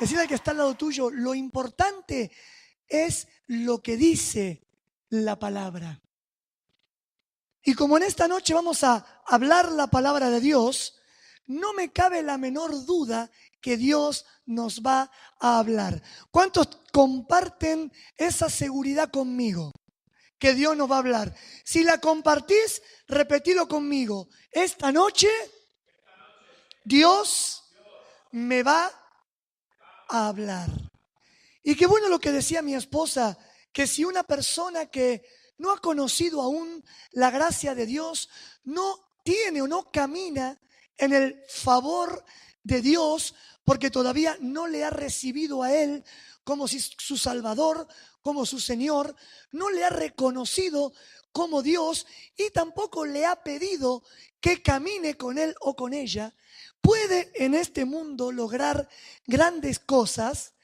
Decirle al que está al lado tuyo, lo importante es lo que dice la palabra. Y como en esta noche vamos a hablar la palabra de Dios, no me cabe la menor duda que Dios nos va a hablar. ¿Cuántos comparten esa seguridad conmigo? Que Dios nos va a hablar. Si la compartís, repetilo conmigo. Esta noche Dios me va a hablar. Y qué bueno lo que decía mi esposa, que si una persona que no ha conocido aún la gracia de Dios, no tiene o no camina en el favor de Dios, porque todavía no le ha recibido a Él como si su Salvador, como su Señor, no le ha reconocido como Dios y tampoco le ha pedido que camine con Él o con ella, puede en este mundo lograr grandes cosas.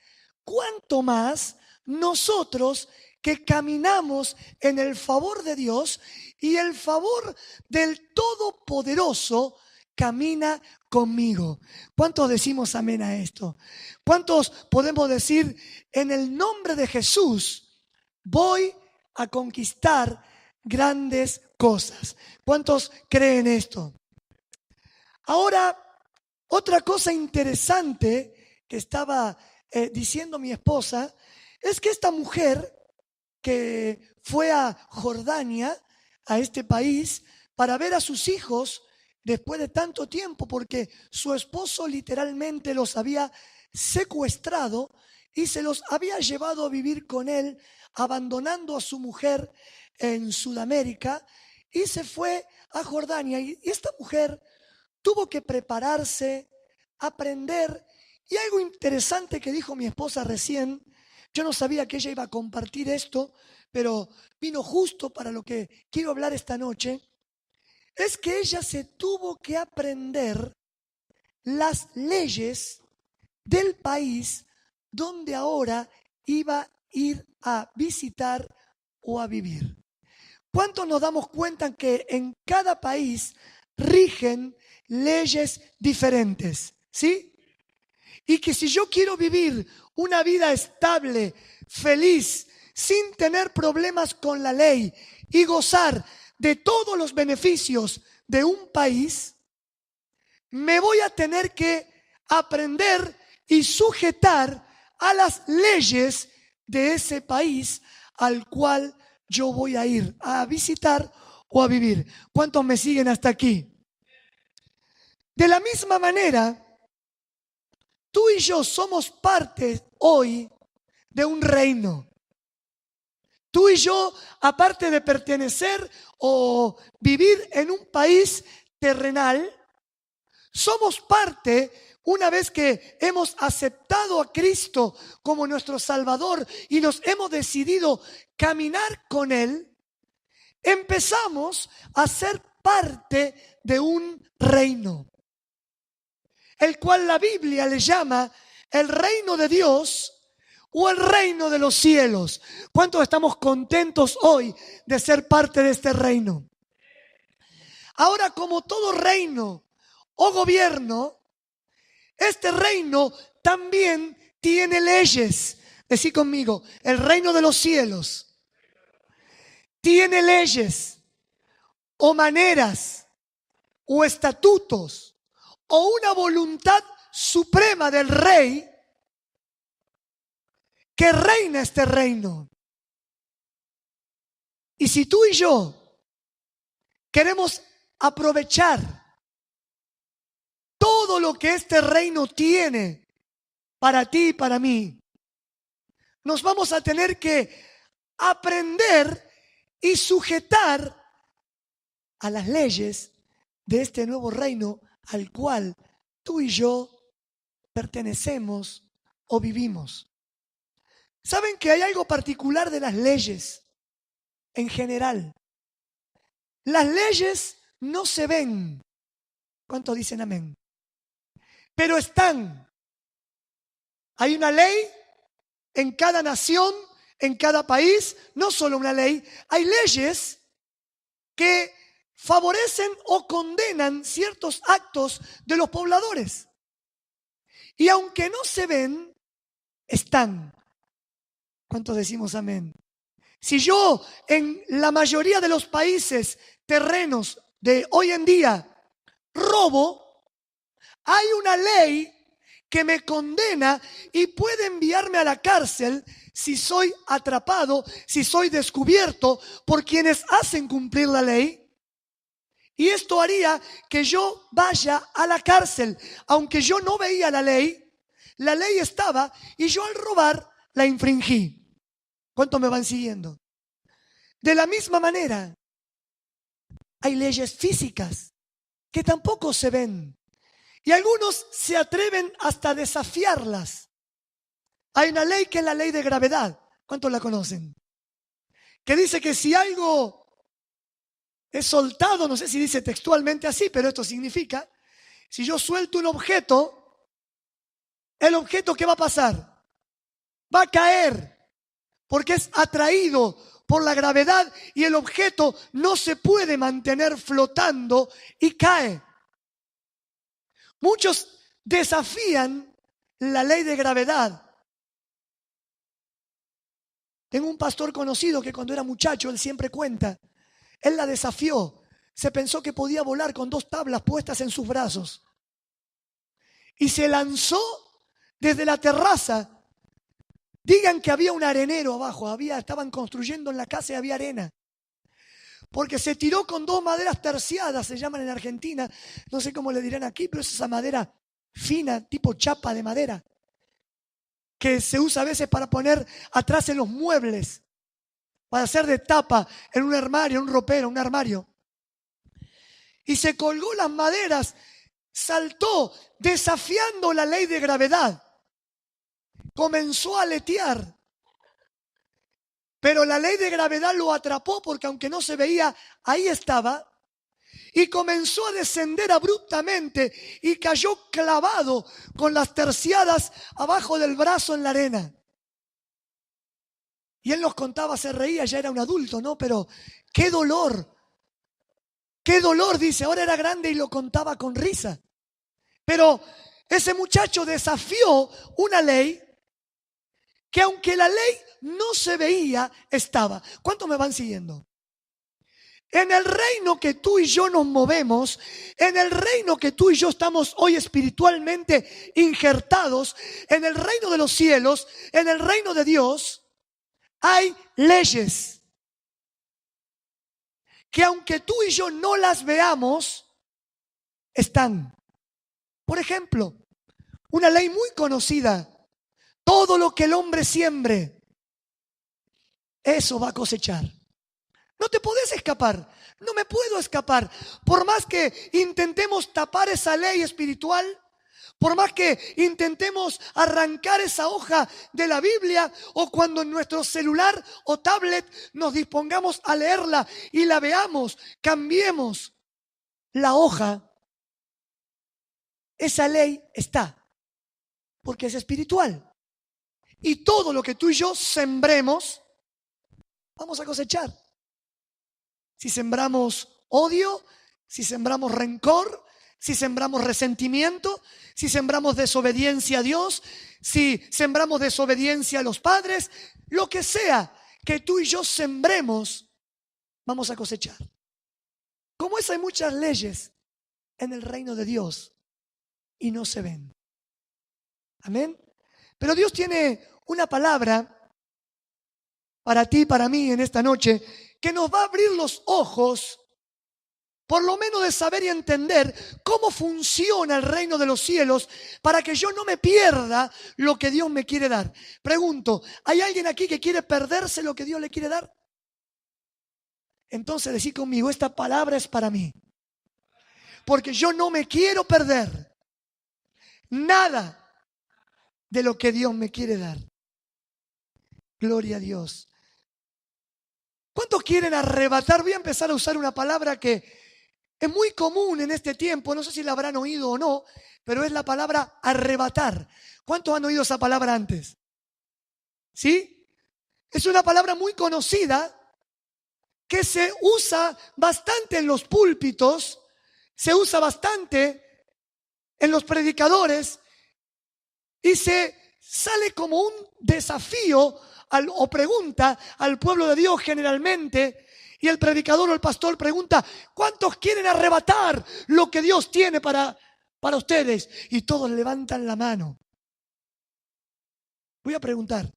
¿Cuánto más nosotros que caminamos en el favor de Dios y el favor del Todopoderoso camina conmigo? ¿Cuántos decimos amén a esto? ¿Cuántos podemos decir en el nombre de Jesús voy a conquistar grandes cosas? ¿Cuántos creen esto? Ahora, otra cosa interesante que estaba diciendo mi esposa es que esta mujer que fue a Jordania, a este país, para ver a sus hijos después de tanto tiempo, porque su esposo literalmente los había secuestrado y se los había llevado a vivir con él, abandonando a su mujer en Sudamérica, y se fue a Jordania. Y esta mujer tuvo que prepararse, aprender. Y algo interesante que dijo mi esposa recién, yo no sabía que ella iba a compartir esto, pero vino justo para lo que quiero hablar esta noche, es que ella se tuvo que aprender las leyes del país donde ahora iba a ir a visitar o a vivir. ¿Cuántos nos damos cuenta que en cada país rigen leyes diferentes? ¿Sí? Y que si yo quiero vivir una vida estable, feliz, sin tener problemas con la ley y gozar de todos los beneficios de un país, me voy a tener que aprender y sujetar a las leyes de ese país al cual yo voy a ir a visitar o a vivir. ¿Cuántos me siguen hasta aquí? De la misma manera, tú y yo somos parte hoy de un reino. Tú y yo, aparte de pertenecer o vivir en un país terrenal, somos parte, una vez que hemos aceptado a Cristo como nuestro Salvador y nos hemos decidido caminar con Él, empezamos a ser parte de un reino, el cual la Biblia le llama el reino de Dios o el reino de los cielos. ¿Cuántos estamos contentos hoy de ser parte de este reino? Ahora, como todo reino o gobierno, este reino también tiene leyes. Decí conmigo, el reino de los cielos tiene leyes o maneras o estatutos o una voluntad suprema del rey que reina este reino. Y si tú y yo queremos aprovechar todo lo que este reino tiene para ti y para mí, nos vamos a tener que aprender y sujetar a las leyes de este nuevo reino al cual tú y yo pertenecemos o vivimos. ¿Saben que hay algo particular de las leyes en general? Las leyes no se ven. ¿Cuántos dicen amén? Pero están. Hay una ley en cada nación, en cada país, no solo una ley, hay leyes que favorecen o condenan ciertos actos de los pobladores. Y aunque no se ven, están. ¿Cuántos decimos amén? Si yo en la mayoría de los países terrenos de hoy en día robo, hay una ley que me condena y puede enviarme a la cárcel si soy atrapado, si soy descubierto por quienes hacen cumplir la ley. Y esto haría que yo vaya a la cárcel. Aunque yo no veía la ley estaba y yo al robar la infringí. ¿Cuántos me van siguiendo? De la misma manera, hay leyes físicas que tampoco se ven. Y algunos se atreven hasta a desafiarlas. Hay una ley que es la ley de gravedad. ¿Cuántos la conocen? Que dice que si algo es soltado, no sé si dice textualmente así, pero esto significa, si yo suelto un objeto, el objeto ¿qué va a pasar? Va a caer, porque es atraído por la gravedad y el objeto no se puede mantener flotando y cae. Muchos desafían la ley de gravedad. Tengo un pastor conocido que cuando era muchacho, él siempre cuenta, él la desafió. Se pensó que podía volar con 2 tablas puestas en sus brazos. Y se lanzó desde la terraza. Digan que había un arenero abajo, estaban construyendo en la casa y había arena. Porque se tiró con 2 maderas terciadas, se llaman en Argentina, no sé cómo le dirán aquí, pero es esa madera fina, tipo chapa de madera, que se usa a veces para poner atrás en los muebles, para hacer de tapa en un armario, un ropero, un armario. Y se colgó las maderas, saltó desafiando la ley de gravedad. Comenzó a aletear. Pero la ley de gravedad lo atrapó porque aunque no se veía, ahí estaba. Y comenzó a descender abruptamente y cayó clavado con las terciadas abajo del brazo en la arena. Y él nos contaba, se reía, ya era un adulto, ¿no? Pero qué dolor, dice, ahora era grande y lo contaba con risa. Pero ese muchacho desafió una ley que aunque la ley no se veía, estaba. ¿Cuántos me van siguiendo? En el reino que tú y yo nos movemos, en el reino que tú y yo estamos hoy espiritualmente injertados, en el reino de los cielos, en el reino de Dios, hay leyes que aunque tú y yo no las veamos, están. Por ejemplo, una ley muy conocida: todo lo que el hombre siembre, eso va a cosechar. No te podés escapar, no me puedo escapar. Por más que intentemos tapar esa ley espiritual, por más que intentemos arrancar esa hoja de la Biblia, o cuando en nuestro celular o tablet nos dispongamos a leerla y la veamos, cambiemos la hoja, esa ley está, porque es espiritual. Y todo lo que tú y yo sembremos, vamos a cosechar. Si sembramos odio, si sembramos rencor, si sembramos resentimiento, si sembramos desobediencia a Dios, si sembramos desobediencia a los padres, lo que sea que tú y yo sembremos, vamos a cosechar. Como es, hay muchas leyes en el reino de Dios y no se ven. Amén. Pero Dios tiene una palabra para ti y para mí en esta noche que nos va a abrir los ojos, por lo menos de saber y entender cómo funciona el reino de los cielos, para que yo no me pierda lo que Dios me quiere dar. Pregunto, ¿hay alguien aquí que quiere perderse lo que Dios le quiere dar? Entonces decí conmigo, esta palabra es para mí, porque yo no me quiero perder nada de lo que Dios me quiere dar. Gloria a Dios. ¿Cuántos quieren arrebatar? Voy a empezar a usar una palabra que es muy común en este tiempo, no sé si la habrán oído o no, pero es la palabra arrebatar. ¿Cuántos han oído esa palabra antes? ¿Sí? Es una palabra muy conocida que se usa bastante en los púlpitos, se usa bastante en los predicadores y se sale como un desafío o pregunta al pueblo de Dios generalmente, y el predicador o el pastor pregunta: ¿cuántos quieren arrebatar lo que Dios tiene para ustedes? Y todos levantan la mano. Voy a preguntar: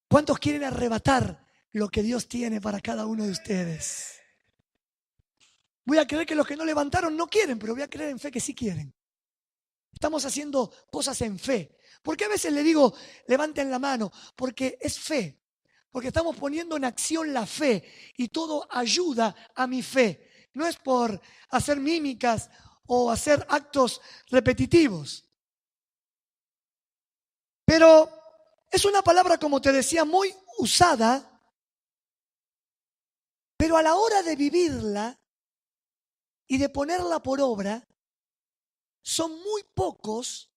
¿cuántos quieren arrebatar lo que Dios tiene para cada uno de ustedes? Voy a creer que los que no levantaron no quieren, pero voy a creer en fe que sí quieren. Estamos haciendo cosas en fe. ¿Por qué a veces le digo levanten la mano? Porque es fe. Porque estamos poniendo en acción la fe y todo ayuda a mi fe. No es por hacer mímicas o hacer actos repetitivos. Pero es una palabra, como te decía, muy usada, pero a la hora de vivirla y de ponerla por obra, son muy pocos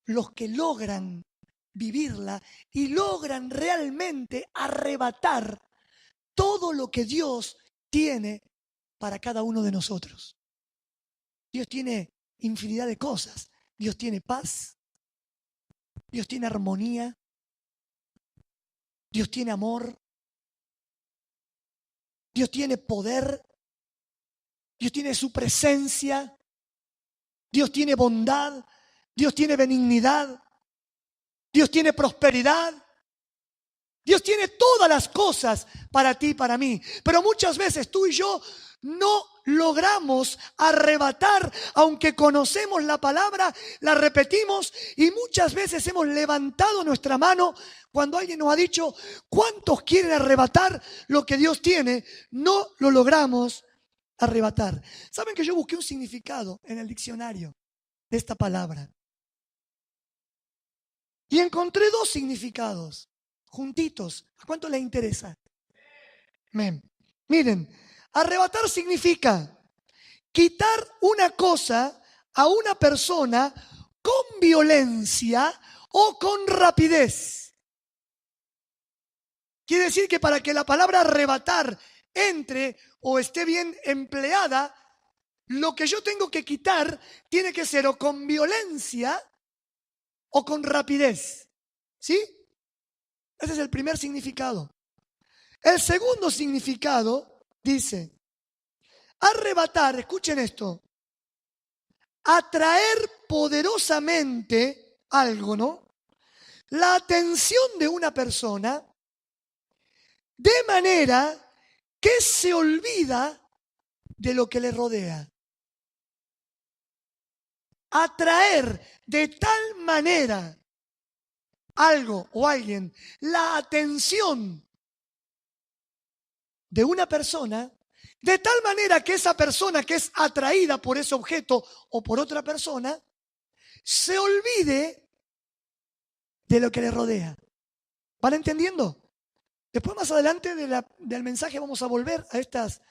los que logran vivirla y logran realmente arrebatar todo lo que Dios tiene para cada uno de nosotros. Dios tiene infinidad de cosas. Dios tiene paz, Dios tiene armonía, Dios tiene amor, Dios tiene poder, Dios tiene su presencia, Dios tiene bondad, Dios tiene benignidad, Dios tiene prosperidad. Dios tiene todas las cosas para ti y para mí. Pero muchas veces tú y yo no logramos arrebatar, aunque conocemos la palabra, la repetimos y muchas veces hemos levantado nuestra mano cuando alguien nos ha dicho: ¿cuántos quieren arrebatar lo que Dios tiene? No lo logramos arrebatar. ¿Saben que yo busqué un significado en el diccionario de esta palabra? Y encontré dos significados juntitos. ¿A cuánto les interesa? Amén. Miren, arrebatar significa quitar una cosa a una persona con violencia o con rapidez. Quiere decir que para que la palabra arrebatar entre o esté bien empleada, lo que yo tengo que quitar tiene que ser o con violencia o con rapidez. ¿Sí? Ese es el primer significado. El segundo significado dice: arrebatar, escuchen esto, atraer poderosamente algo, ¿no? La atención de una persona de manera que se olvida de lo que le rodea. Atraer de tal manera algo o alguien, la atención de una persona, de tal manera que esa persona que es atraída por ese objeto o por otra persona, se olvide de lo que le rodea. ¿Van entendiendo? Después, más adelante del mensaje, vamos a volver a estas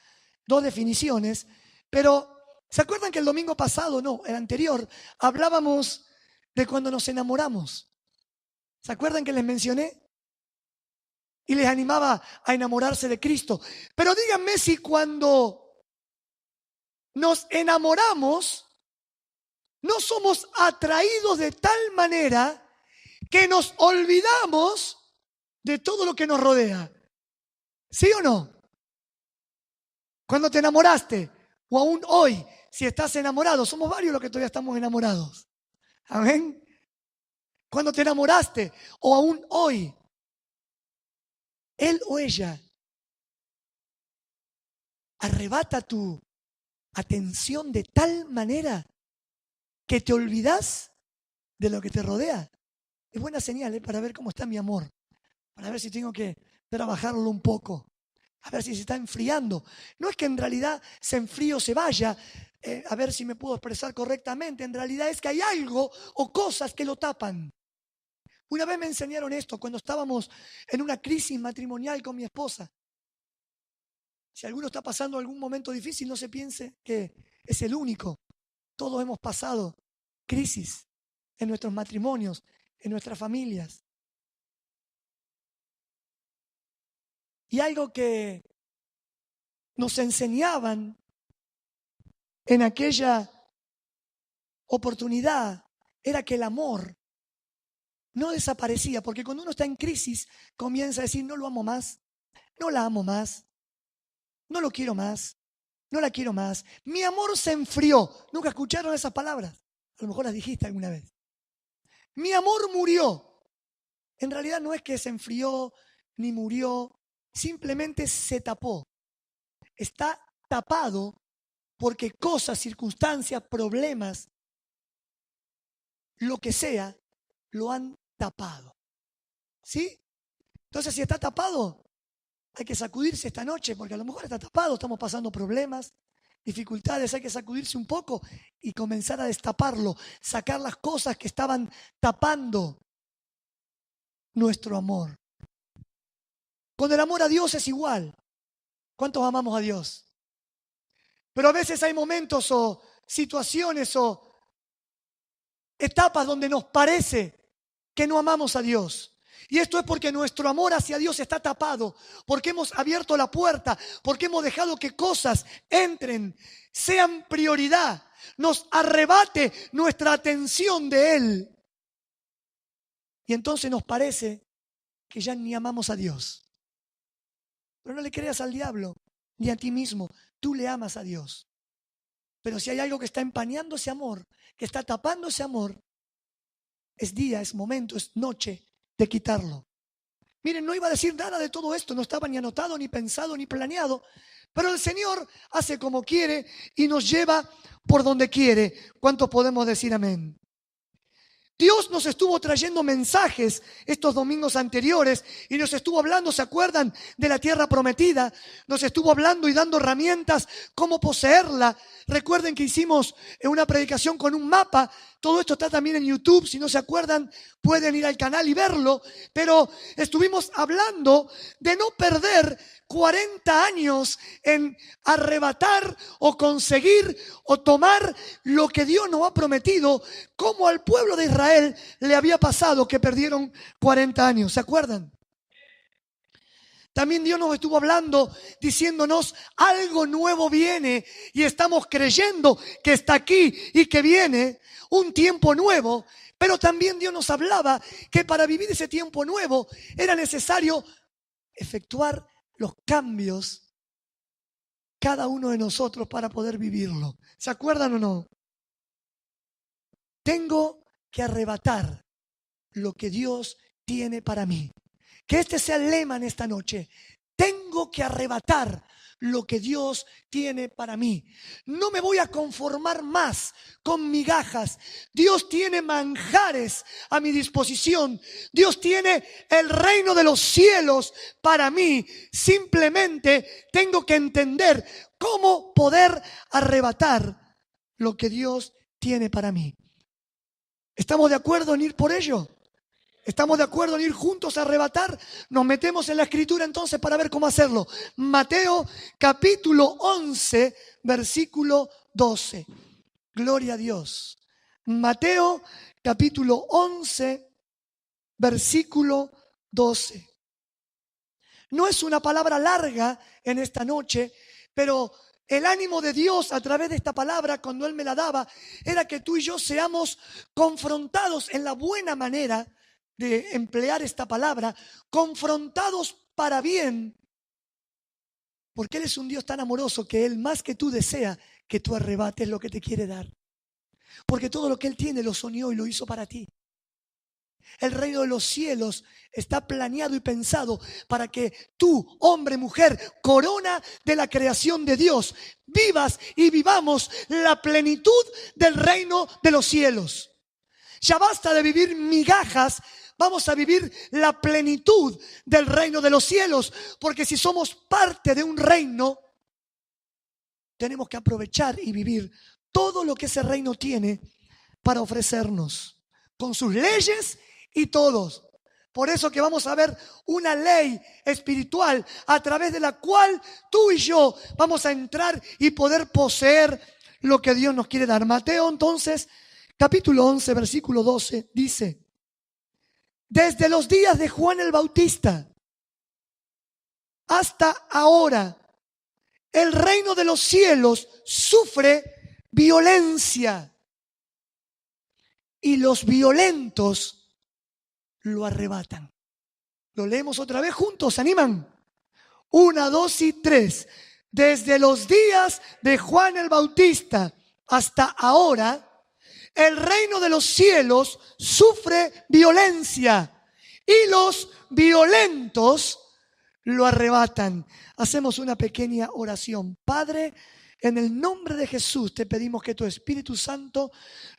dos definiciones, pero ¿se acuerdan que el domingo pasado, no, el anterior, hablábamos de cuando nos enamoramos? ¿Se acuerdan que les mencioné? Y les animaba a enamorarse de Cristo. Pero díganme si cuando nos enamoramos, no somos atraídos de tal manera que nos olvidamos de todo lo que nos rodea. ¿Sí o no? Cuando te enamoraste, o aún hoy, si estás enamorado, somos varios los que todavía estamos enamorados. Amén. Cuando te enamoraste, o aún hoy, él o ella arrebata tu atención de tal manera que te olvidas de lo que te rodea. Es buena señal, para ver cómo está mi amor, para ver si tengo que trabajarlo un poco, a ver si se está enfriando. No es que en realidad se enfríe o se vaya, a ver si me puedo expresar correctamente. En realidad es que hay algo o cosas que lo tapan. Una vez me enseñaron esto cuando estábamos en una crisis matrimonial con mi esposa. Si alguno está pasando algún momento difícil, no se piense que es el único. Todos hemos pasado crisis en nuestros matrimonios, en nuestras familias. Y algo que nos enseñaban en aquella oportunidad era que el amor no desaparecía, porque cuando uno está en crisis comienza a decir, no lo amo más, no la amo más, no lo quiero más, no la quiero más. Mi amor se enfrió. ¿Nunca escucharon esas palabras? A lo mejor las dijiste alguna vez. Mi amor murió. En realidad no es que se enfrió ni murió, simplemente se tapó. Está tapado porque cosas, circunstancias, problemas, lo que sea, lo han tapado. ¿Sí? Entonces, si está tapado, hay que sacudirse esta noche, porque a lo mejor está tapado, estamos pasando problemas, dificultades, hay que sacudirse un poco y comenzar a destaparlo, sacar las cosas que estaban tapando nuestro amor. Con el amor a Dios es igual. ¿Cuántos amamos a Dios? Pero a veces hay momentos o situaciones o etapas donde nos parece que no amamos a Dios. Y esto es porque nuestro amor hacia Dios está tapado, porque hemos abierto la puerta, porque hemos dejado que cosas entren, sean prioridad, nos arrebate nuestra atención de Él. Y entonces nos parece que ya ni amamos a Dios. Pero no le creas al diablo, ni a ti mismo. Tú le amas a Dios. Pero si hay algo que está empañando ese amor, que está tapando ese amor, es día, es momento, es noche de quitarlo. Miren, no iba a decir nada de todo esto, no estaba ni anotado, ni pensado, ni planeado, pero el Señor hace como quiere y nos lleva por donde quiere. ¿Cuántos podemos decir amén? Dios nos estuvo trayendo mensajes estos domingos anteriores y nos estuvo hablando, ¿se acuerdan? De la tierra prometida. Nos estuvo hablando y dando herramientas cómo poseerla. Recuerden que hicimos una predicación con un mapa. Todo esto está también en YouTube. Si no se acuerdan, pueden ir al canal y verlo. Pero estuvimos hablando de no perder 40 años en arrebatar o conseguir o tomar lo que Dios nos ha prometido, como al pueblo de Israel le había pasado que perdieron 40 años. ¿Se acuerdan? También Dios nos estuvo hablando, diciéndonos algo nuevo viene y estamos creyendo que está aquí y que viene un tiempo nuevo. Pero también Dios nos hablaba que para vivir ese tiempo nuevo era necesario efectuar los cambios cada uno de nosotros para poder vivirlo. ¿Se acuerdan o no? Tengo que arrebatar lo que Dios tiene para mí. Que este sea el lema en esta noche. Tengo que arrebatar lo que Dios tiene para mí. No me voy a conformar más con migajas. Dios tiene manjares a mi disposición. Dios tiene el reino de los cielos para mí. Simplemente tengo que entender cómo poder arrebatar lo que Dios tiene para mí. ¿Estamos de acuerdo en ir por ello? ¿Estamos de acuerdo en ir juntos a arrebatar? Nos metemos en la escritura entonces para ver cómo hacerlo. Mateo capítulo 11, versículo 12. Gloria a Dios. Mateo capítulo 11, versículo 12. No es una palabra larga en esta noche, pero el ánimo de Dios a través de esta palabra, cuando Él me la daba, era que tú y yo seamos confrontados en la buena manera de emplear esta palabra, confrontados para bien, porque Él es un Dios tan amoroso que Él más que tú desea que tú arrebates lo que te quiere dar, porque todo lo que Él tiene lo soñó y lo hizo para ti. El reino de los cielos está planeado y pensado para que tú, hombre, mujer, corona de la creación de Dios, vivas y vivamos la plenitud del reino de los cielos. Ya basta de vivir migajas. Vamos a vivir la plenitud del reino de los cielos, porque si somos parte de un reino, tenemos que aprovechar y vivir todo lo que ese reino tiene para ofrecernos, con sus leyes y todos. Por eso que vamos a ver una ley espiritual a través de la cual tú y yo vamos a entrar y poder poseer lo que Dios nos quiere dar. Mateo entonces, capítulo 11, versículo 12, dice: desde los días de Juan el Bautista hasta ahora, el reino de los cielos sufre violencia y los violentos lo arrebatan. Lo leemos otra vez juntos, ¿se animan? 1, 2 y 3. Desde los días de Juan el Bautista hasta ahora, el reino de los cielos sufre violencia y los violentos lo arrebatan. Hacemos una pequeña oración. Padre, en el nombre de Jesús te pedimos que tu Espíritu Santo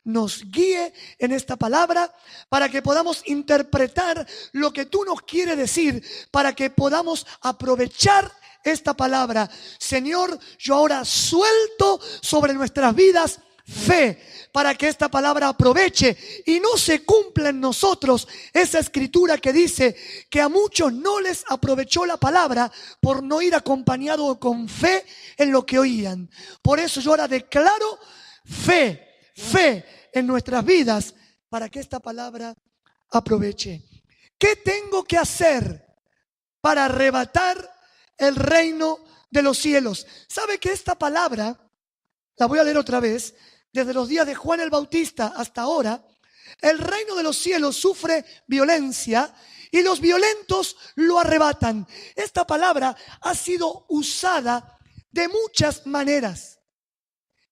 nos guíe en esta palabra para que podamos interpretar lo que tú nos quieres decir, para que podamos aprovechar esta palabra. Señor, yo ahora suelto sobre nuestras vidas fe para que esta palabra aproveche y no se cumpla en nosotros esa escritura que dice que a muchos no les aprovechó la palabra por no ir acompañado con fe en lo que oían. Por eso yo ahora declaro fe en nuestras vidas para que esta palabra aproveche. ¿Qué tengo que hacer para arrebatar el reino de los cielos? ¿Sabe que esta palabra, la voy a leer otra vez, desde los días de Juan el Bautista hasta ahora, el reino de los cielos sufre violencia y los violentos lo arrebatan? Esta palabra ha sido usada de muchas maneras,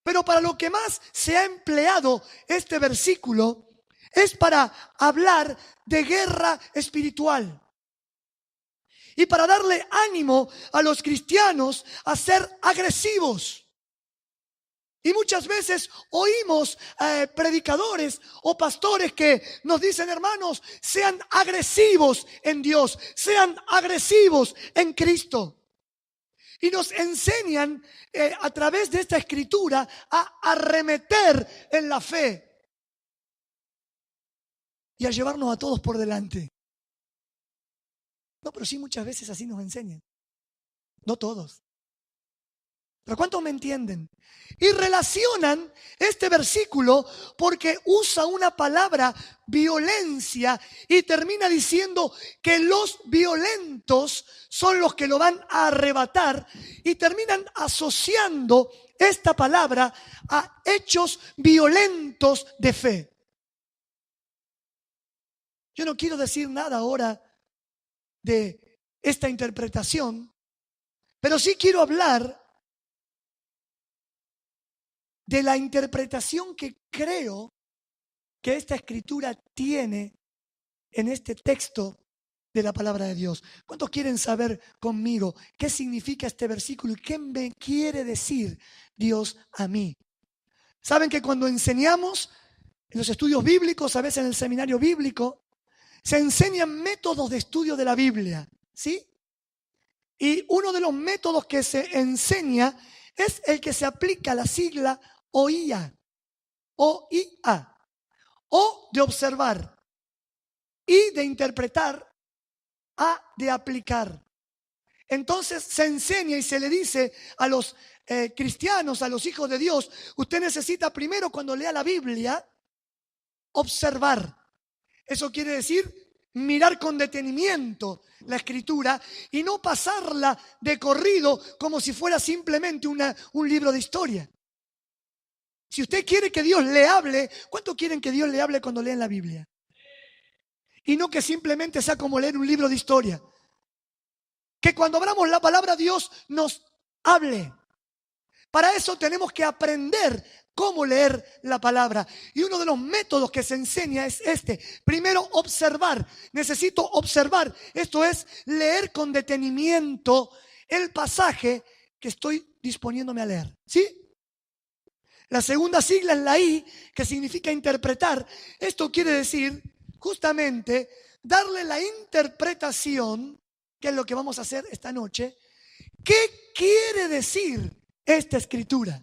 pero para lo que más se ha empleado este versículo es para hablar de guerra espiritual y para darle ánimo a los cristianos a ser agresivos. Y muchas veces oímos predicadores o pastores que nos dicen: hermanos, sean agresivos en Dios, sean agresivos en Cristo. Y nos enseñan a través de esta escritura a arremeter en la fe y a llevarnos a todos por delante. No, pero sí, muchas veces así nos enseñan. No todos. ¿Pero cuántos me entienden? Y relacionan este versículo porque usa una palabra, violencia, y termina diciendo que los violentos son los que lo van a arrebatar, y terminan asociando esta palabra a hechos violentos de fe. Yo no quiero decir nada ahora de esta interpretación, pero sí quiero hablar de la interpretación que creo que esta escritura tiene en este texto de la palabra de Dios. ¿Cuántos quieren saber conmigo qué significa este versículo y qué me quiere decir Dios a mí? Saben que cuando enseñamos en los estudios bíblicos, a veces en el seminario bíblico, se enseñan métodos de estudio de la Biblia, ¿sí? Y uno de los métodos que se enseña es el que se aplica a la sigla OIA, O-I-A, O de observar, I de interpretar, A de aplicar. Entonces se enseña y se le dice a los cristianos, a los hijos de Dios: usted necesita primero, cuando lea la Biblia, observar. Eso quiere decir mirar con detenimiento la escritura y no pasarla de corrido como si fuera simplemente un libro de historia. Si usted quiere que Dios le hable, ¿cuánto quieren que Dios le hable cuando leen la Biblia? Y no que simplemente sea como leer un libro de historia. Que cuando abramos la palabra, Dios nos hable. Para eso tenemos que aprender cómo leer la palabra. Y uno de los métodos que se enseña es este. Primero, observar. Necesito observar. Esto es leer con detenimiento el pasaje que estoy disponiéndome a leer. ¿Sí? La segunda sigla es la I, que significa interpretar. Esto quiere decir justamente darle la interpretación, que es lo que vamos a hacer esta noche. ¿Qué quiere decir esta escritura?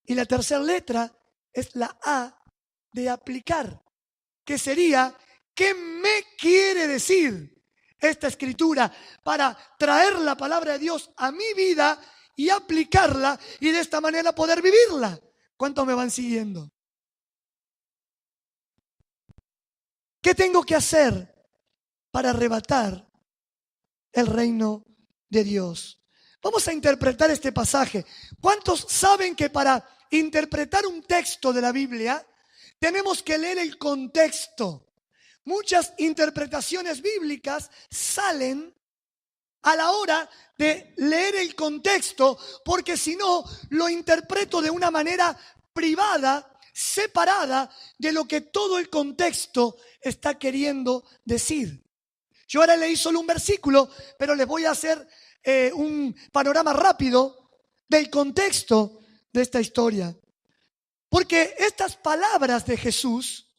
Y la tercera letra es la A de aplicar, que sería: ¿qué me quiere decir esta escritura para traer la palabra de Dios a mi vida y aplicarla y de esta manera poder vivirla? ¿Cuántos me van siguiendo? ¿Qué tengo que hacer para arrebatar el reino de Dios? Vamos a interpretar este pasaje. ¿Cuántos saben que para interpretar un texto de la Biblia tenemos que leer el contexto? muchas interpretaciones bíblicas salen a la hora de leer el contexto, porque si no, lo interpreto de una manera privada, separada de lo que todo el contexto está queriendo decir. Yo ahora leí solo un versículo, pero les voy a hacer un panorama rápido del contexto de esta historia. Porque estas palabras de Jesús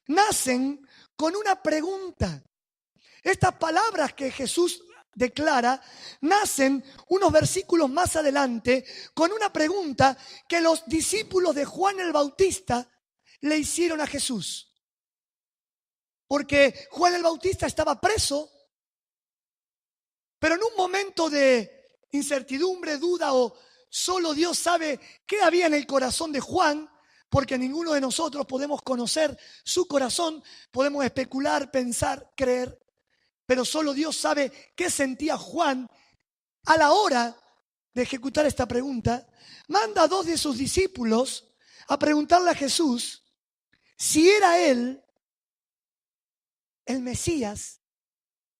nacen con una pregunta. Estas palabras que Jesús declara nacen unos versículos más adelante con una pregunta que los discípulos de Juan el Bautista le hicieron a Jesús. Porque Juan el Bautista estaba preso, pero en un momento de incertidumbre, duda o solo Dios sabe qué había en el corazón de Juan, porque ninguno de nosotros podemos conocer su corazón, podemos especular, pensar, creer, pero solo Dios sabe qué sentía Juan a la hora de ejecutar esta pregunta. Manda a 2 de sus discípulos a preguntarle a Jesús si era él el Mesías,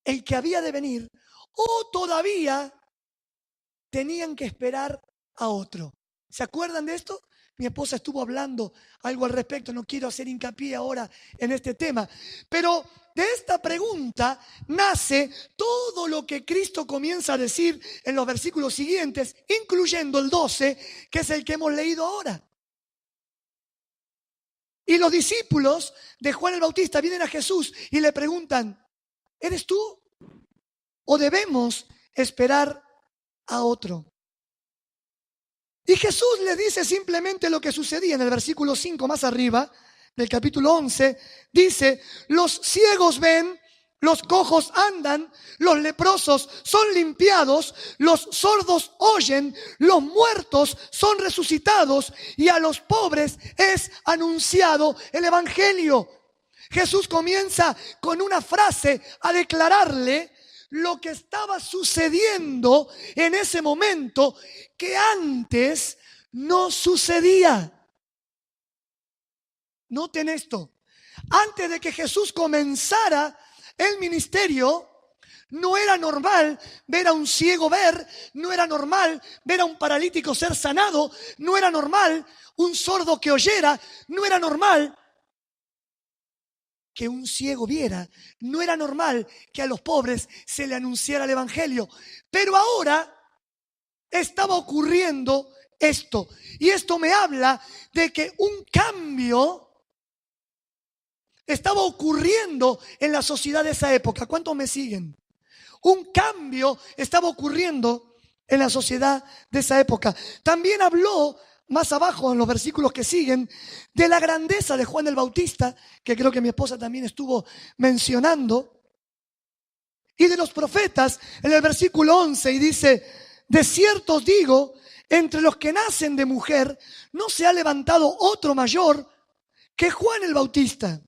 el que había de venir, o todavía tenían que esperar a otro. ¿Se acuerdan de esto? Mi esposa estuvo hablando algo al respecto, no quiero hacer hincapié ahora en este tema, pero de esta pregunta nace todo lo que Cristo comienza a decir en los versículos siguientes, incluyendo el 12, que es el que hemos leído ahora. Y los discípulos de Juan el Bautista vienen a Jesús y le preguntan, ¿eres tú? ¿O debemos esperar a otro? Y Jesús les dice simplemente lo que sucedía en el versículo 5 más arriba del capítulo 11. Dice, los ciegos ven, los cojos andan, los leprosos son limpiados, los sordos oyen, los muertos son resucitados y a los pobres es anunciado el evangelio. Jesús comienza con una frase a declararle lo que estaba sucediendo en ese momento que antes no sucedía. Noten esto. Antes de que Jesús comenzara el ministerio, no era normal ver a un ciego ver, no era normal ver a un paralítico ser sanado, no era normal un sordo que oyera, no era normal que un ciego viera, no era normal que a los pobres se le anunciara el evangelio. Pero ahora estaba ocurriendo esto. Y esto me habla de que un cambio estaba ocurriendo en la sociedad de esa época. ¿Cuántos me siguen? Un cambio estaba ocurriendo en la sociedad de esa época. También habló más abajo en los versículos que siguen de la grandeza de Juan el Bautista, que creo que mi esposa también estuvo mencionando, y de los profetas en el versículo 11, y dice, de cierto os digo, entre los que nacen de mujer no se ha levantado otro mayor que Juan el Bautista.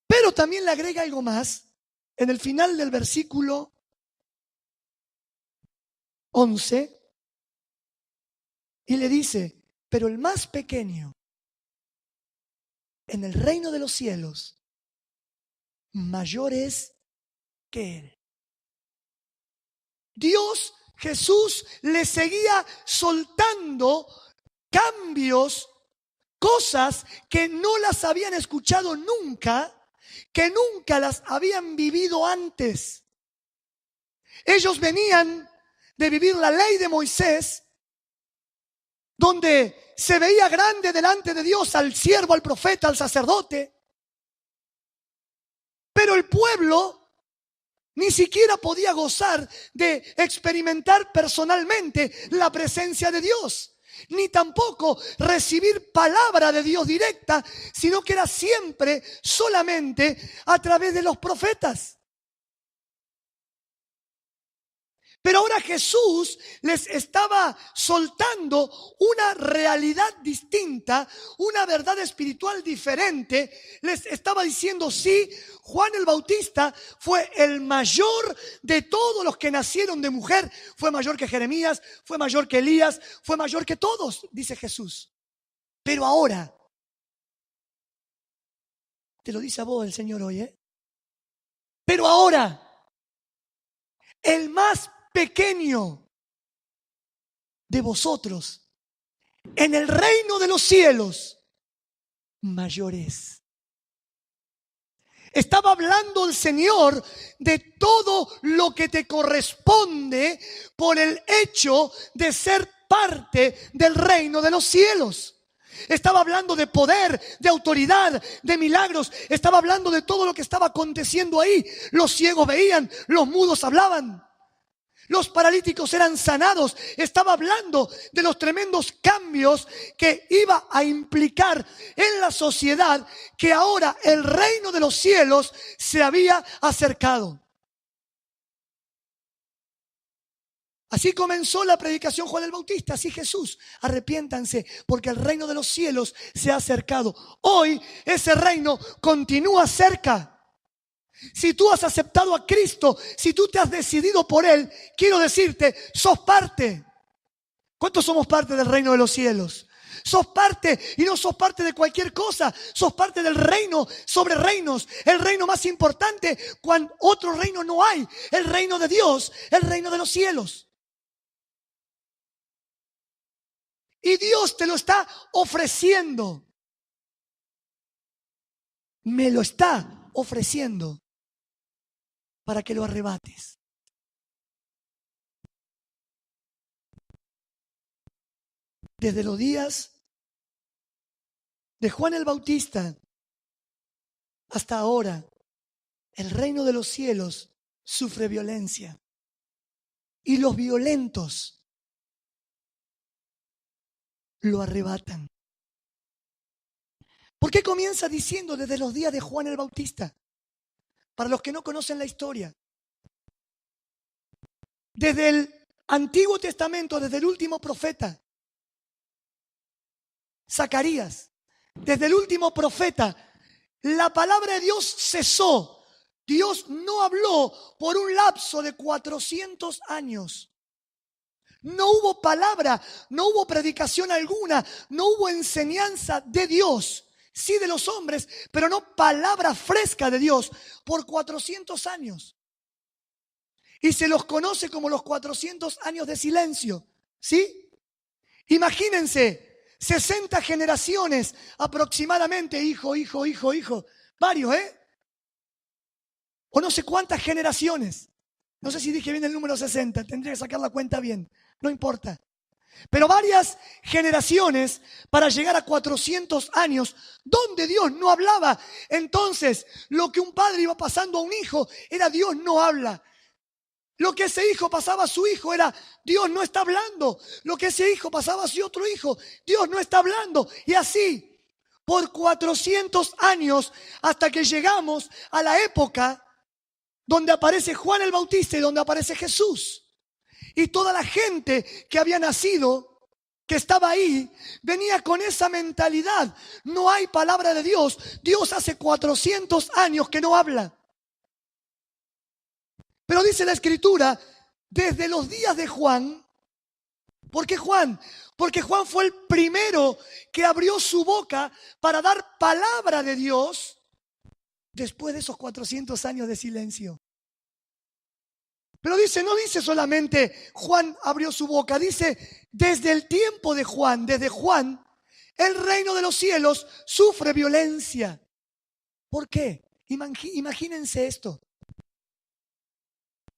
Pero también le agrega algo más en el final del versículo 11, y le dice, pero el más pequeño en el reino de los cielos, mayor es que él. Dios, Jesús, le seguía soltando cambios, cosas que no las habían escuchado nunca, que nunca las habían vivido antes. Ellos venían de vivir la ley de Moisés, donde se veía grande delante de Dios al siervo, al profeta, al sacerdote. Pero el pueblo ni siquiera podía gozar de experimentar personalmente la presencia de Dios, ni tampoco recibir palabra de Dios directa, sino que era siempre solamente a través de los profetas. Pero ahora Jesús les estaba soltando una realidad distinta, una verdad espiritual diferente. Les estaba diciendo, sí, Juan el Bautista fue el mayor de todos los que nacieron de mujer. Fue mayor que Jeremías, fue mayor que Elías, fue mayor que todos, dice Jesús. Pero ahora Te lo dice a vos el Señor hoy, ¿eh? Pero ahora, el más pequeño de vosotros, en el reino de los cielos, mayor es. Estaba hablando el Señor de todo lo que te corresponde por el hecho de ser parte del reino de los cielos. Estaba hablando de poder, de autoridad, de milagros. Estaba hablando de todo lo que estaba aconteciendo ahí. Los ciegos veían, los mudos hablaban, los paralíticos eran sanados. Estaba hablando de los tremendos cambios que iba a implicar en la sociedad, que ahora el reino de los cielos se había acercado. Así comenzó la predicación Juan el Bautista, así Jesús: arrepiéntanse porque el reino de los cielos se ha acercado. Hoy ese reino continúa cerca. Si tú has aceptado a Cristo, si tú te has decidido por Él, quiero decirte, sos parte. ¿Cuántos somos parte del reino de los cielos? Sos parte, y no sos parte de cualquier cosa. Sos parte del reino sobre reinos. El reino más importante, cuando otro reino no hay. El reino de Dios, el reino de los cielos. Y Dios te lo está ofreciendo. Me lo está ofreciendo para que lo arrebates. Desde los días de Juan el Bautista hasta ahora, el reino de los cielos sufre violencia. Y los violentos lo arrebatan. ¿Por qué comienza diciendo desde los días de Juan el Bautista? Para los que no conocen la historia. Desde el Antiguo Testamento, desde el último profeta, Zacarías, desde el último profeta, la palabra de Dios cesó. Dios no habló por un lapso de 400 años. No hubo palabra, no hubo predicación alguna, no hubo enseñanza de Dios. Sí de los hombres, pero no palabra fresca de Dios por 400 años. Y se los conoce como los 400 años de silencio. ¿Sí? Imagínense, 60 generaciones aproximadamente, hijo. Varios, ¿eh? O no sé cuántas generaciones. No sé si dije bien el número 60, tendría que sacar la cuenta bien. No importa. Pero varias generaciones para llegar a 400 años donde Dios no hablaba. Entonces, lo que un padre iba pasando a un hijo era: Dios no habla. Lo que ese hijo pasaba a su hijo era: Dios no está hablando. Lo que ese hijo pasaba a su otro hijo: Dios no está hablando. Y así, por 400 años, hasta que llegamos a la época donde aparece Juan el Bautista y donde aparece Jesús. Y toda la gente que había nacido, que estaba ahí, venía con esa mentalidad: no hay palabra de Dios. Dios hace 400 años que no habla. Pero dice la Escritura, desde los días de Juan. ¿Por qué Juan? Porque Juan fue el primero que abrió su boca para dar palabra de Dios después de esos 400 años de silencio. Pero dice, no dice solamente Juan abrió su boca, dice desde el tiempo de Juan, desde Juan, el reino de los cielos sufre violencia. ¿Por qué? Imagínense esto.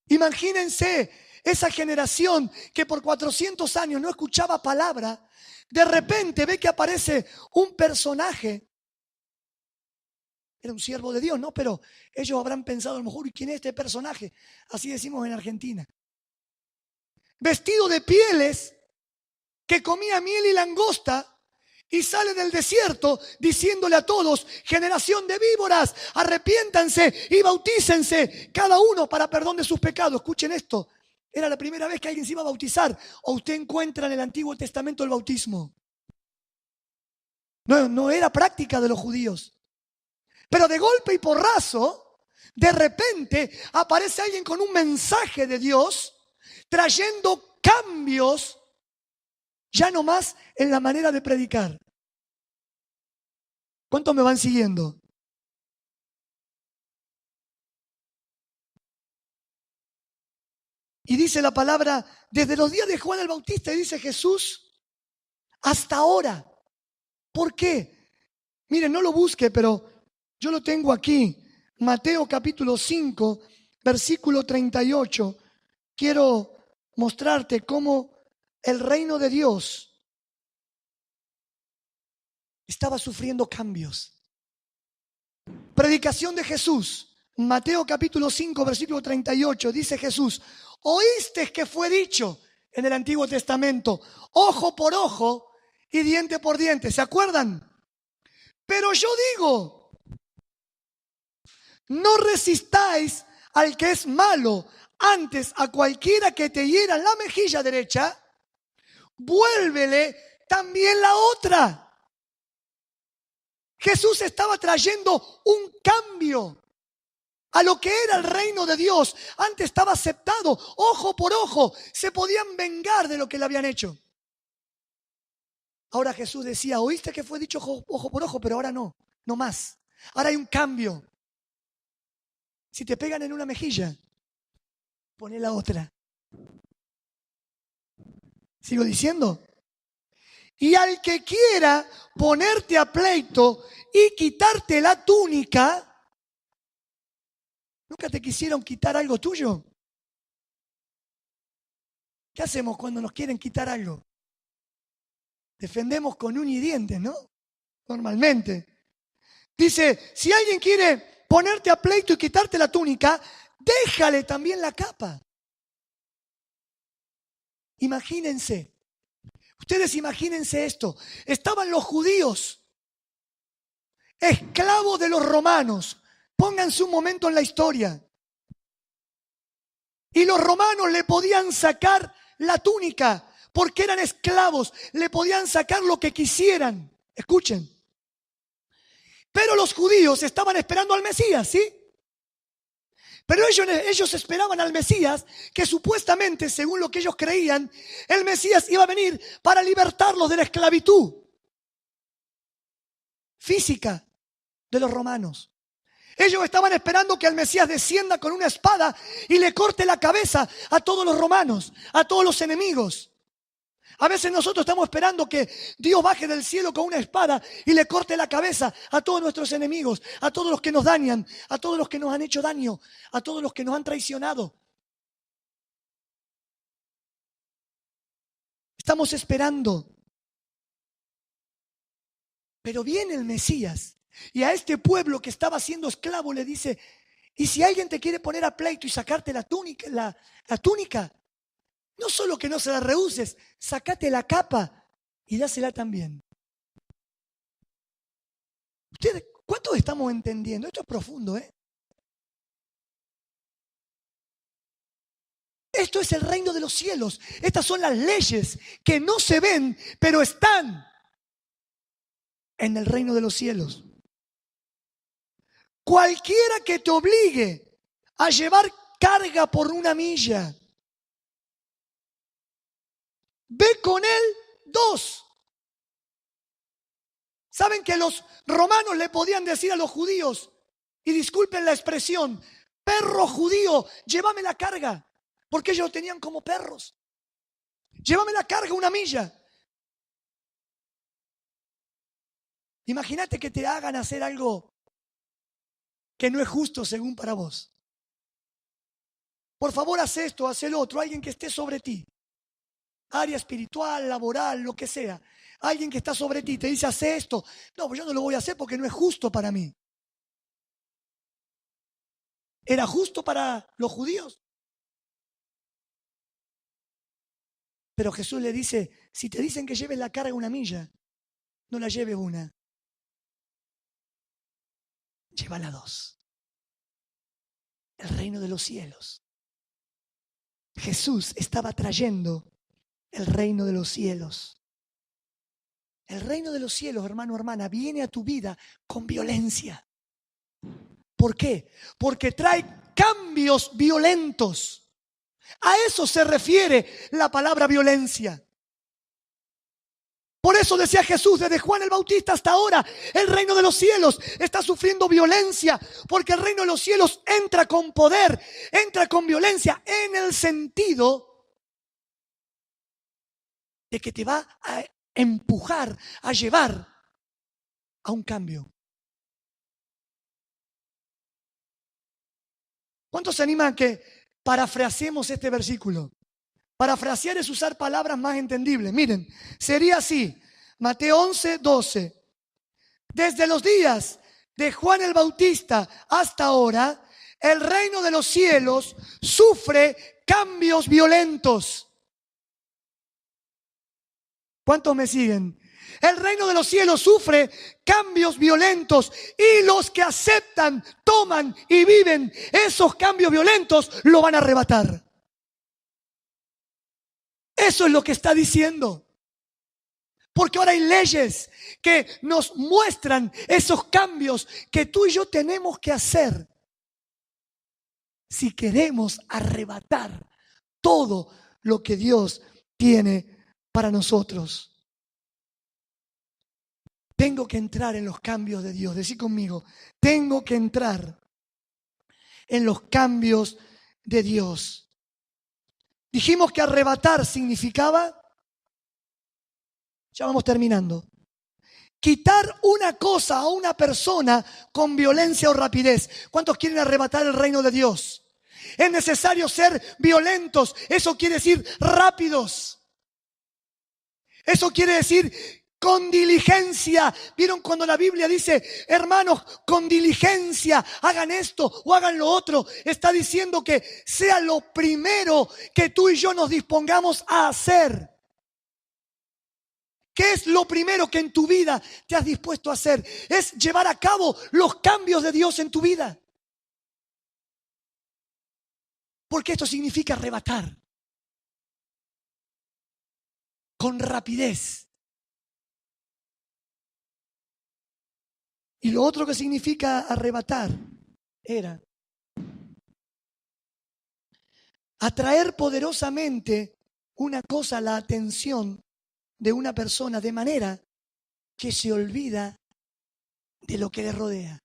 Imagínense esa generación que por 400 años no escuchaba palabra, de repente ve que aparece un personaje. Era un siervo de Dios, ¿no? Pero ellos habrán pensado a lo mejor: ¿y quién es este personaje? Así decimos en Argentina. Vestido de pieles, que comía miel y langosta, y sale del desierto diciéndole a todos: generación de víboras, arrepiéntanse y bautícense cada uno para perdón de sus pecados. Escuchen esto, era la primera vez que alguien se iba a bautizar. O usted encuentra en el Antiguo Testamento el bautismo. No era práctica de los judíos. Pero de golpe y porrazo, de repente aparece alguien con un mensaje de Dios, trayendo cambios, ya no más en la manera de predicar. ¿Cuántos me van siguiendo? Y dice la palabra, desde los días de Juan el Bautista, y dice Jesús, hasta ahora. ¿Por qué? Miren, no lo busque, pero yo lo tengo aquí. Mateo capítulo 5, versículo 38. Quiero mostrarte cómo el reino de Dios estaba sufriendo cambios. Predicación de Jesús. Mateo capítulo 5, versículo 38. Dice Jesús, oíste que fue dicho en el Antiguo Testamento, ojo por ojo y diente por diente. ¿Se acuerdan? Pero yo digo, no resistáis al que es malo, antes a cualquiera que te hiera la mejilla derecha, vuélvele también la otra. Jesús estaba trayendo un cambio a lo que era el reino de Dios. Antes estaba aceptado, ojo por ojo, se podían vengar de lo que le habían hecho. Ahora Jesús decía, oíste que fue dicho ojo por ojo, pero ahora no, no más. Ahora hay un cambio. Si te pegan en una mejilla, poné la otra. ¿Sigo diciendo? Y al que quiera ponerte a pleito y quitarte la túnica, ¿nunca te quisieron quitar algo tuyo? ¿Qué hacemos cuando nos quieren quitar algo? Defendemos con uña y dientes, ¿no? Normalmente. Dice, si alguien quiere ponerte a pleito y quitarte la túnica, déjale también la capa. Imagínense. Ustedes imagínense esto. Estaban los judíos, esclavos de los romanos. Pónganse un momento en la historia. Y los romanos le podían sacar la túnica porque eran esclavos. Le podían sacar lo que quisieran. Escuchen. Pero los judíos estaban esperando al Mesías, ¿sí? Pero ellos esperaban al Mesías, que supuestamente, según lo que ellos creían, el Mesías iba a venir para libertarlos de la esclavitud física de los romanos. Ellos estaban esperando que el Mesías descienda con una espada y le corte la cabeza a todos los romanos, a todos los enemigos. A veces nosotros estamos esperando que Dios baje del cielo con una espada y le corte la cabeza a todos nuestros enemigos, a todos los que nos dañan, a todos los que nos han hecho daño, a todos los que nos han traicionado. Estamos esperando. Pero viene el Mesías y a este pueblo que estaba siendo esclavo le dice, y si alguien te quiere poner a pleito y sacarte la túnica, no solo que no se la rehuses, sacate la capa y dásela también. Ustedes, ¿cuántos estamos entendiendo? Esto es profundo, ¿eh? Esto es el reino de los cielos. Estas son las leyes que no se ven, pero están en el reino de los cielos. Cualquiera que te obligue a llevar carga por una milla, ve con él 2. ¿Saben que los romanos le podían decir a los judíos, y disculpen la expresión, perro judío, llévame la carga? Porque ellos lo tenían como perros. Llévame la carga 1 milla. Imagínate que te hagan hacer algo que no es justo según para vos. Por favor, haz esto, haz el otro. Alguien que esté sobre ti. Área espiritual, laboral, lo que sea. Alguien que está sobre ti te dice, haz esto. No, pues yo no lo voy a hacer porque no es justo para mí. ¿Era justo para los judíos? Pero Jesús le dice, si te dicen que lleves la carga 1 milla, no la lleves 1. Llévala 2. El reino de los cielos. Jesús estaba trayendo el reino de los cielos. El reino de los cielos, hermano, hermana, viene a tu vida con violencia. ¿Por qué? Porque trae cambios violentos. A eso se refiere la palabra violencia. Por eso decía Jesús, desde Juan el Bautista hasta ahora, el reino de los cielos está sufriendo violencia, porque el reino de los cielos entra con poder, entra con violencia, en el sentido de que te va a empujar, a llevar a un cambio. ¿Cuántos se animan a que parafraseemos este versículo? Parafrasear es usar palabras más entendibles. Miren, sería así, Mateo 11, 12. Desde los días de Juan el Bautista hasta ahora, el reino de los cielos sufre cambios violentos. ¿Cuántos me siguen? El reino de los cielos sufre cambios violentos y los que aceptan, toman y viven esos cambios violentos lo van a arrebatar. Eso es lo que está diciendo. Porque ahora hay leyes que nos muestran esos cambios que tú y yo tenemos que hacer si queremos arrebatar todo lo que Dios tiene para nosotros. Tengo que entrar en los cambios de Dios. Decí conmigo, tengo que entrar en los cambios de Dios. Dijimos que arrebatar significaba, ya vamos terminando, quitar una cosa a una persona con violencia o rapidez. ¿Cuántos quieren arrebatar el reino de Dios? Es necesario ser violentos. Eso quiere decir rápidos. Eso quiere decir con diligencia. ¿Vieron cuando la Biblia dice, hermanos, con diligencia, hagan esto o hagan lo otro? Está diciendo que sea lo primero que tú y yo nos dispongamos a hacer. ¿Qué es lo primero que en tu vida te has dispuesto a hacer? Es llevar a cabo los cambios de Dios en tu vida. Porque esto significa arrebatar. Con rapidez. Y lo otro que significa arrebatar era atraer poderosamente una cosa a la atención de una persona de manera que se olvida de lo que le rodea.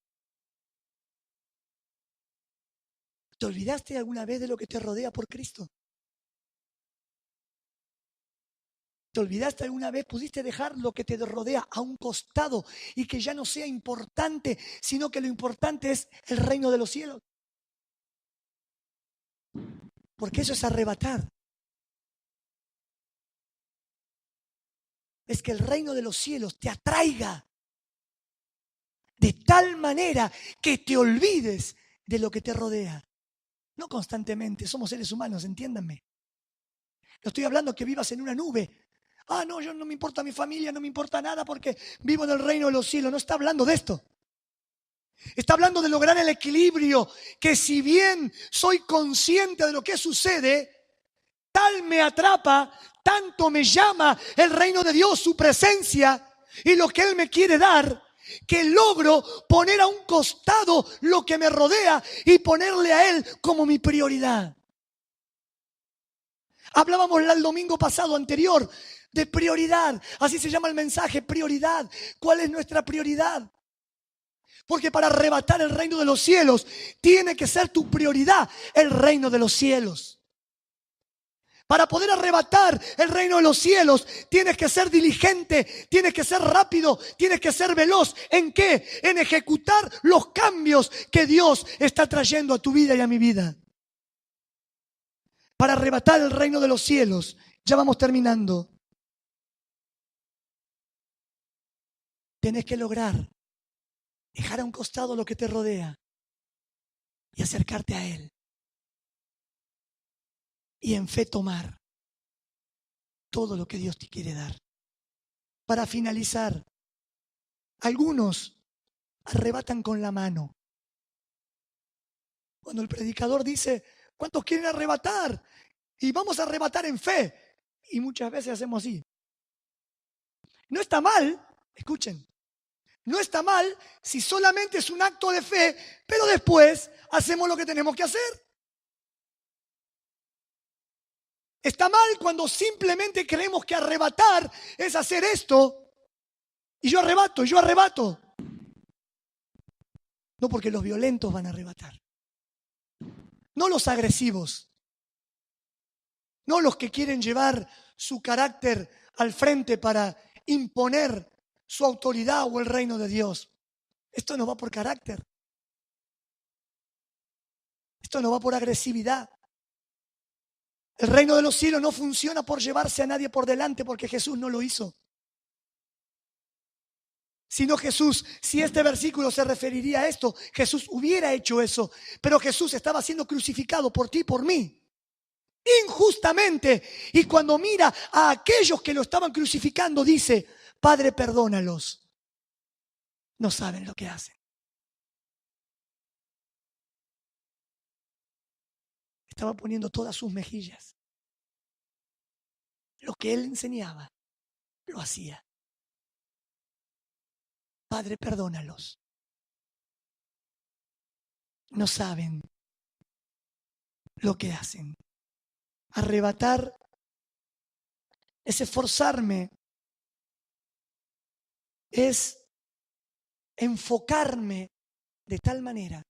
¿Te olvidaste alguna vez de lo que te rodea por Cristo? ¿Te olvidaste alguna vez? ¿Pudiste dejar lo que te rodea a un costado y que ya no sea importante, sino que lo importante es el reino de los cielos? Porque eso es arrebatar. Es que el reino de los cielos te atraiga de tal manera que te olvides de lo que te rodea. No constantemente, somos seres humanos, entiéndanme. No estoy hablando que vivas en una nube. Ah, no, yo no me importa mi familia, no me importa nada porque vivo en el reino de los cielos. No está hablando de esto. Está hablando de lograr el equilibrio, que si bien soy consciente de lo que sucede, tal me atrapa, tanto me llama el reino de Dios, su presencia y lo que Él me quiere dar, que logro poner a un costado lo que me rodea y ponerle a Él como mi prioridad. Hablábamos el domingo pasado anterior de prioridad. Así se llama el mensaje, prioridad. ¿Cuál es nuestra prioridad? Porque para arrebatar el reino de los cielos tiene que ser tu prioridad el reino de los cielos. Para poder arrebatar el reino de los cielos tienes que ser diligente, tienes que ser rápido, tienes que ser veloz. ¿En qué? En ejecutar los cambios que Dios está trayendo a tu vida y a mi vida. Para arrebatar el reino de los cielos, ya vamos terminando, tenés que lograr dejar a un costado lo que te rodea y acercarte a Él. Y en fe tomar todo lo que Dios te quiere dar. Para finalizar, algunos arrebatan con la mano. Cuando el predicador dice, ¿cuántos quieren arrebatar? Y vamos a arrebatar en fe. Y muchas veces hacemos así. No está mal, escuchen, no está mal si solamente es un acto de fe, pero después hacemos lo que tenemos que hacer. Está mal cuando simplemente creemos que arrebatar es hacer esto. Y yo arrebato, y yo arrebato. No, porque los violentos van a arrebatar. No los agresivos. No los que quieren llevar su carácter al frente para imponer su autoridad o el reino de Dios. Esto no va por carácter. Esto no va por agresividad. El reino de los cielos no funciona por llevarse a nadie por delante, porque Jesús no lo hizo. Sino Jesús, si este versículo se referiría a esto, Jesús hubiera hecho eso. Pero Jesús estaba siendo crucificado por ti y por mí, injustamente. Y cuando mira a aquellos que lo estaban crucificando, dice: Padre, perdónalos. No saben lo que hacen. Estaba poniendo todas sus mejillas. Lo que él enseñaba, lo hacía. Padre, perdónalos. No saben lo que hacen. Arrebatar es esforzarme, es enfocarme de tal manera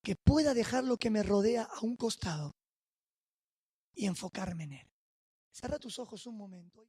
que pueda dejar lo que me rodea a un costado y enfocarme en él. Cierra tus ojos un momento.